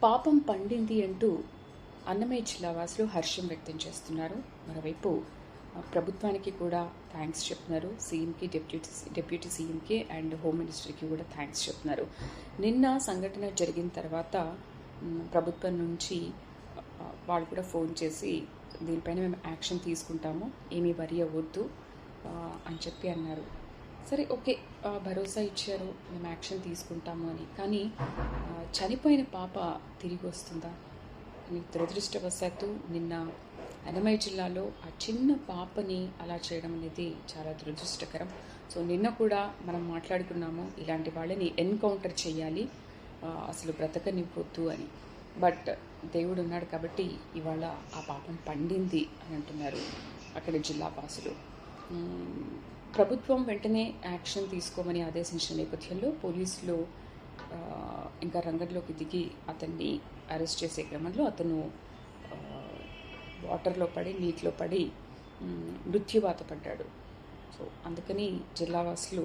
పాపం పండింది అంటూ అన్నమయ్య జిల్లా వాసులు హర్షం వ్యక్తం చేస్తున్నారు. మరోవైపు ప్రభుత్వానికి కూడా థ్యాంక్స్ చెప్తున్నారు. సీఎంకి, డిప్యూటీ సీఎంకి అండ్ హోమ్ మినిస్టర్కి కూడా థ్యాంక్స్ చెప్తున్నారు. నిన్న సంఘటన జరిగిన తర్వాత ప్రభుత్వం నుంచి వాళ్ళు కూడా ఫోన్ చేసి దీనిపైన మేము యాక్షన్ తీసుకుంటాము, ఏమీ వరి అవ్వద్దు అని చెప్పి అన్నారు. సరే, ఓకే, భరోసా ఇచ్చారు, మేము యాక్షన్ తీసుకుంటాము అని. కానీ చనిపోయిన పాప తిరిగి వస్తుందా అని దురదృష్టవశాత్తు నిన్న అన్నమయ్య జిల్లాలో ఆ చిన్న పాపని అలా చేయడం అనేది చాలా దురదృష్టకరం. సో నిన్న కూడా మనం మాట్లాడుకున్నాము, ఇలాంటి వాళ్ళని ఎన్కౌంటర్ చేయాలి, అసలు బ్రతకనివ్వద్దు అని. బట్ దేవుడు ఉన్నాడు కాబట్టి ఇవాళ ఆ పాపం పండింది అని అంటున్నారు అక్కడి జిల్లా వాసులు. ప్రభుత్వం వెంటనే యాక్షన్ తీసుకోమని ఆదేశించిన నేపథ్యంలో పోలీసులు ఇంకా రంగంలోకి దిగి అతన్ని అరెస్ట్ చేసే క్రమంలో అతను వాటర్లో పడి, నీటిలో పడి మృత్యువాత పడ్డాడు. సో అందుకని జిల్లావాసులు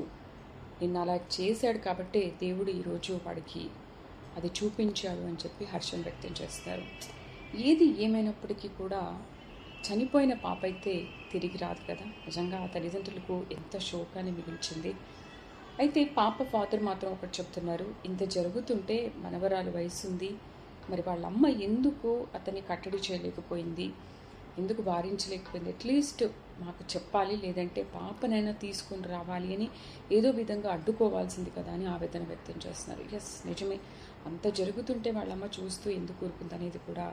నిన్న అలా చేశాడు కాబట్టి దేవుడు ఈరోజు వాడికి అది చూపించాడు అని చెప్పి హర్షం వ్యక్తం చేస్తారు. ఏది ఏమైనప్పటికీ కూడా చనిపోయిన పాప అయితే తిరిగి రాదు కదా. నిజంగా ఆ తల్లిదండ్రులకు ఎంత శోకాన్ని మిగిల్చింది. అయితే పాప ఫాదర్ మాత్రం ఒకటి చెప్తున్నారు, ఇంత జరుగుతుంటే మనవరాలు వయసుంది, మరి వాళ్ళ అమ్మ ఎందుకు అతన్ని కట్టడి చేయలేకపోయింది, ఎందుకు వారించలేకపోయింది, అట్లీస్ట్ మాకు చెప్పాలి, లేదంటే పాపనైనా తీసుకుని రావాలి అని ఏదో విధంగా అడ్డుకోవాల్సింది కదా అని ఆవేదన వ్యక్తం చేస్తున్నారు. ఎస్, నిజమే, అంత జరుగుతుంటే వాళ్ళమ్మ చూస్తూ ఎందుకు ఊరుకుంది అనేది కూడా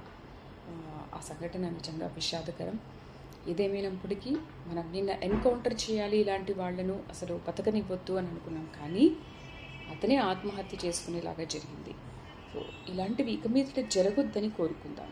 ఆ సంఘటన నిజంగా విషాదకరం. ఏదేమైనప్పటికీ మనం నిన్న ఎన్కౌంటర్ చేయాలి ఇలాంటి వాళ్లను, అసలు బతకనివ్వద్దు అని అనుకున్నాం, కానీ అతనే ఆత్మహత్య చేసుకునేలాగా జరిగింది. సో ఇలాంటివి ఇక మీదట జరగొద్దని కోరుకుందాం.